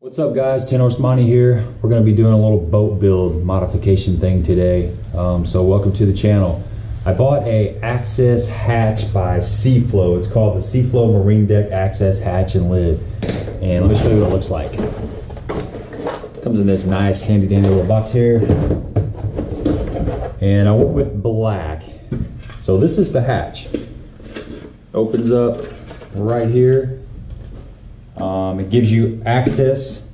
What's up guys, 10 Horse Monty here. We're going to be doing a little boat build modification thing today. So welcome to the channel. I bought a access hatch by SEAFLO. It's called the SEAFLO Marine Deck Access Hatch and Lid. And let me show you what it looks like. Comes in this nice handy dandy little box here. And I went with black. So this is the hatch. Opens up right here. It gives you access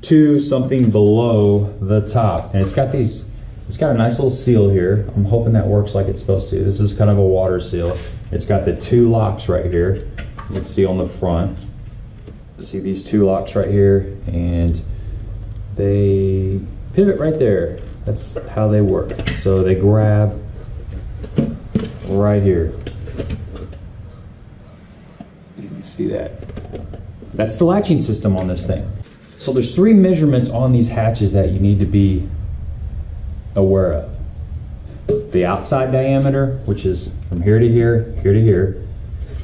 to something below the top, and it's got a nice little seal here. I'm hoping that works like it's supposed to. This is kind of a water seal. It's got the two locks right here. You can see on the front. See these two locks right here, and they pivot right there. That's how they work. So they grab right here. You can see that. That's the latching system on this thing. So there's three measurements on these hatches that you need to be aware of. The outside diameter, which is from here to here, here to here.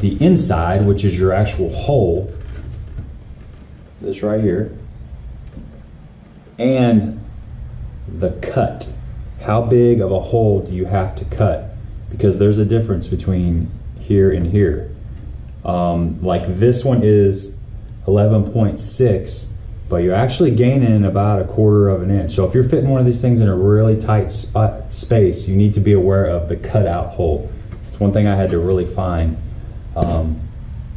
The inside, which is your actual hole, this right here. And the cut. How big of a hole do you have to cut? Because there's a difference between here and here. Like this one is 11.6, but you're actually gaining about 1/4 of an inch. So if you're fitting one of these things in a really tight space, you need to be aware of the cutout hole. It's one thing I had to really find.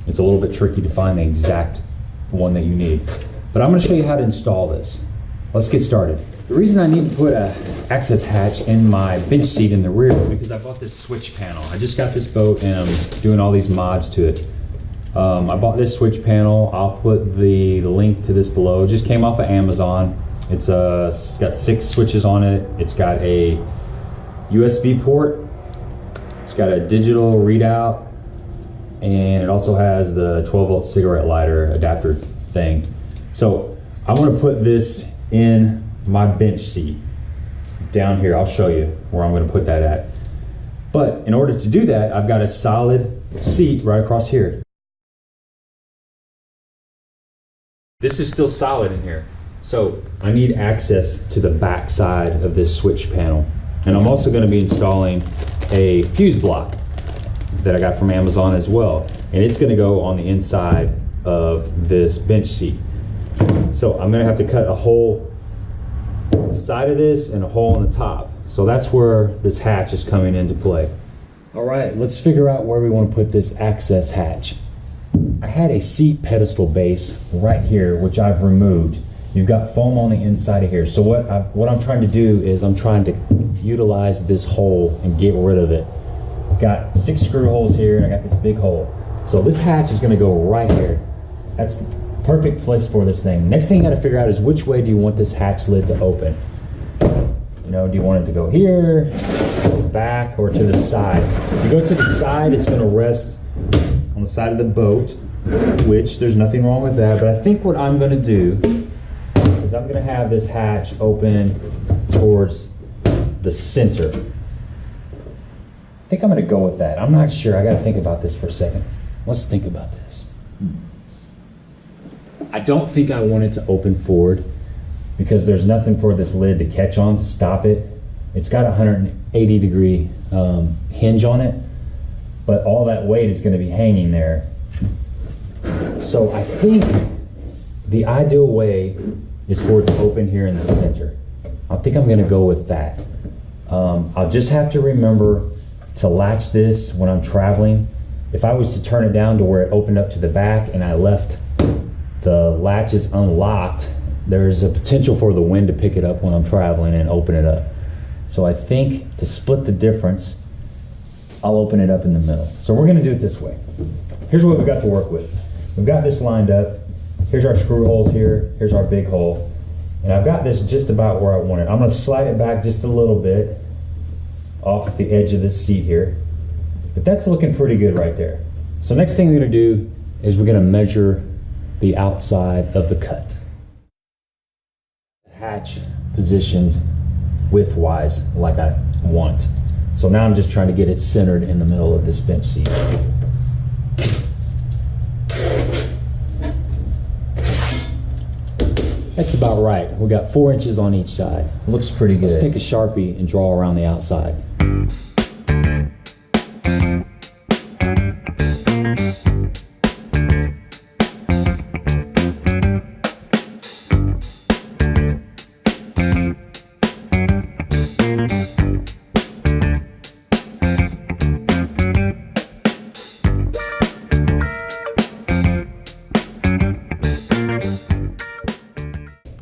It's a little bit tricky to find the exact one that you need. But I'm going to show you how to install this. Let's get started. The reason I need to put an access hatch in my bench seat in the rear is because I bought this switch panel. I just got this boat and I'm doing all these mods to it. I bought this switch panel. I'll put the link to this below. It just came off of Amazon. It's got 6 switches on it. It's got a USB port. It's got a digital readout, and it also has the 12-volt cigarette lighter adapter thing. So I want to put this in my bench seat down here. I'll show you where I'm going to put that at. But in order to do that, I've got a solid seat right across here. This is still solid in here. So I need access to the back side of this switch panel. And I'm also going to be installing a fuse block that I got from Amazon as well. And it's going to go on the inside of this bench seat. So I'm going to have to cut a hole on the side of this and a hole on the top. So that's where this hatch is coming into play. All right, let's figure out where we want to put this access hatch. I had a seat pedestal base right here, which I've removed. You've got foam on the inside of here. So what I'm trying to do is I'm trying to utilize this hole and get rid of it. Got 6 screw holes here, and I got this big hole. So this hatch is going to go right here. That's the perfect place for this thing. Next thing you got to figure out is which way do you want this hatch lid to open. You know, do you want it to go here, back, or to the side? If you go to the side, it's going to rest on the side of the boat, which there's nothing wrong with that. But I think what I'm going to do is I'm going to have this hatch open towards the center. I think I'm going to go with that. I'm not sure. I got to think about this for a second. Let's think about this. I don't think I want it to open forward because there's nothing for this lid to catch on to stop it. It's got a 180-degree hinge on it, but all that weight is going to be hanging there. So I think the ideal way is for it to open here in the center. I think I'm going to go with that. I'll just have to remember to latch this when I'm traveling. If I was to turn it down to where it opened up to the back and I left the latches unlocked, there's a potential for the wind to pick it up when I'm traveling and open it up. So I think to split the difference, I'll open it up in the middle. So we're going to do it this way. Here's what we've got to work with. We've got this lined up. Here's our screw holes here. Here's our big hole. And I've got this just about where I want it. I'm going to slide it back just a little bit off the edge of this seat here. But that's looking pretty good right there. So next thing we're going to do is we're going to measure the outside of the cut. Hatch positioned width-wise like I want. So now I'm just trying to get it centered in the middle of this bench seat. That's about right. We got 4 inches on each side. Looks pretty good. Let's take a Sharpie and draw around the outside.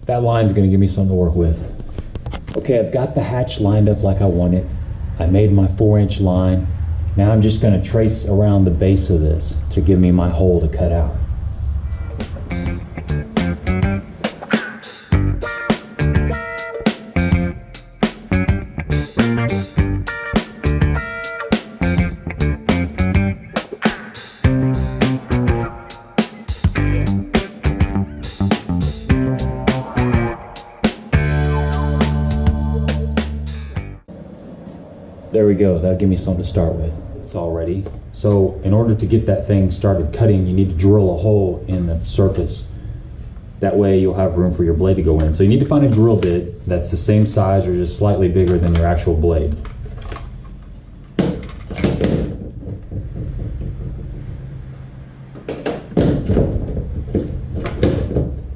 That line's gonna give me something to work with. Okay, I've got the hatch lined up like I want it. I made my 4-inch line. Now I'm just gonna trace around the base of this to give me my hole to cut out. There we go, that'll give me something to start with. It's all ready. So in order to get that thing started cutting, you need to drill a hole in the surface. That way you'll have room for your blade to go in. So you need to find a drill bit that's the same size or just slightly bigger than your actual blade.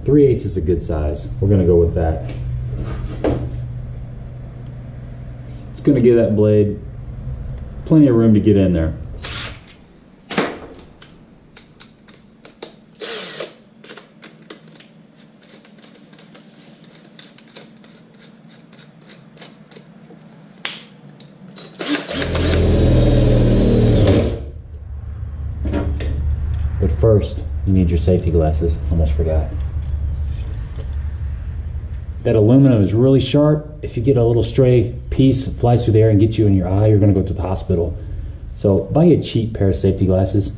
.3/8 is a good size. We're gonna go with that. It's going to give that blade plenty of room to get in there. But first, you need your safety glasses. Almost forgot. That aluminum is really sharp. If you get a little stray piece that flies through the air and gets you in your eye, you're gonna go to the hospital. So buy a cheap pair of safety glasses,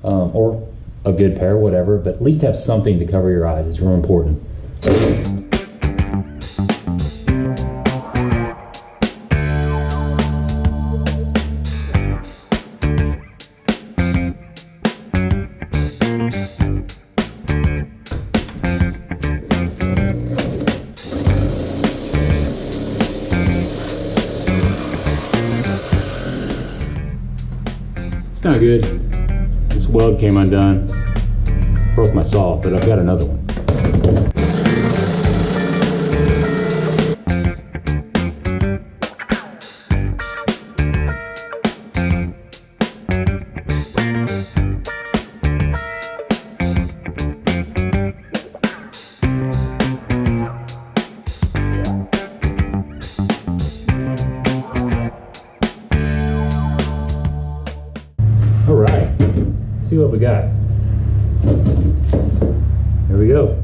or a good pair, whatever, but at least have something to cover your eyes. It's real important. Not good. This weld came undone. Broke my saw, but I've got another one. All right, let's see what we got. There we go.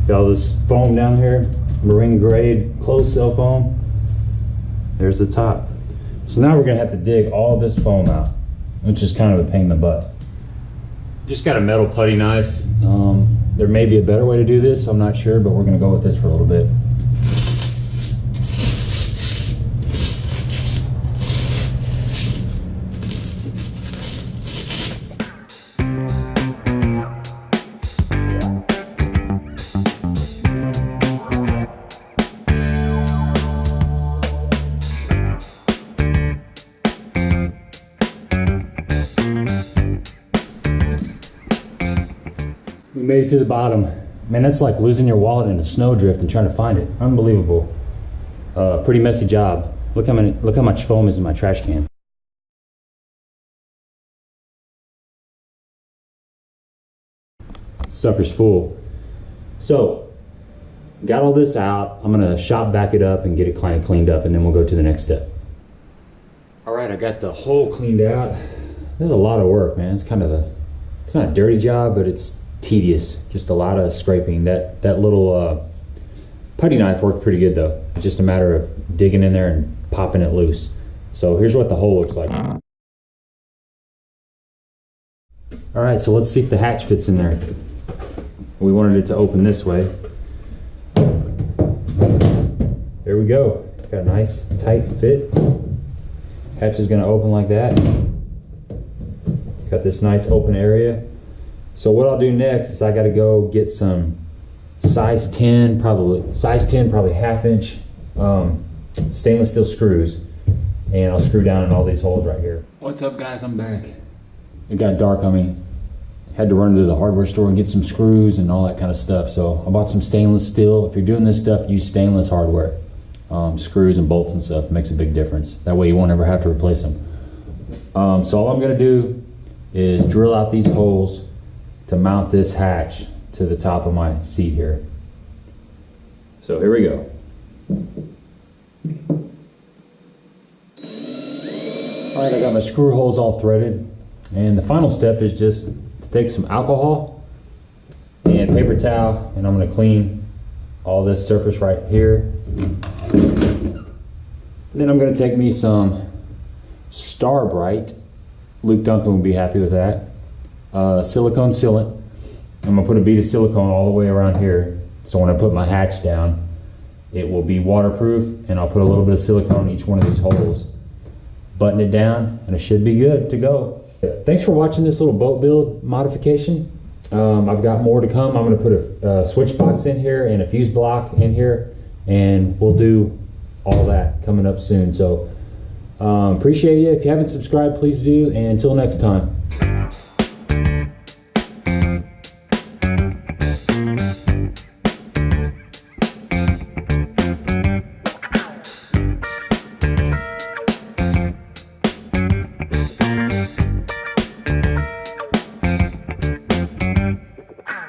Got all this foam down here, marine grade closed cell foam. There's the top. So now we're gonna have to dig all this foam out, which is kind of a pain in the butt. Just got a metal putty knife. There may be a better way to do this, I'm not sure, but we're gonna go with this for a little bit. We made it to the bottom. Man, that's like losing your wallet in a snowdrift and trying to find it. Unbelievable. Pretty messy job. Look how much foam is in my trash can. Sucker's full. So, got all this out. I'm gonna shop back it up and get it kind of cleaned up, and then we'll go to the next step. All right, I got the hole cleaned out. There's a lot of work, man. It's not a dirty job, but it's tedious. Just a lot of scraping. That little putty knife worked pretty good though. It's just a matter of digging in there and popping it loose. So here's what the hole looks like. All right, so let's see if the hatch fits in there. We wanted it to open this way. There we go. Got a nice tight fit. Hatch is gonna open like that. Got this nice open area. So what I'll do next is I gotta go get some size 10, probably 1/2 inch stainless steel screws, and I'll screw down in all these holes right here. What's up, guys? I'm back. It got dark on me. Had to run to the hardware store and get some screws and all that kind of stuff. So I bought some stainless steel. If you're doing this stuff, use stainless hardware. Screws and bolts and stuff. It makes a big difference. That way you won't ever have to replace them. So all I'm gonna do is drill out these holes to mount this hatch to the top of my seat here. So here we go. All right, I got my screw holes all threaded, and the final step is just to take some alcohol and paper towel, and I'm going to clean all this surface right here. Then I'm going to take me some Star Bright. Luke Duncan would be happy with that. Silicone sealant. I'm going to put a bead of silicone all the way around here, so when I put my hatch down, it will be waterproof, and I'll put a little bit of silicone in each one of these holes. Button it down, and it should be good to go. Thanks for watching this little boat build modification. I've got more to come. I'm going to put a switch box in here and a fuse block in here, and we'll do all that coming up soon. So appreciate you. If you haven't subscribed, please do, and until next time.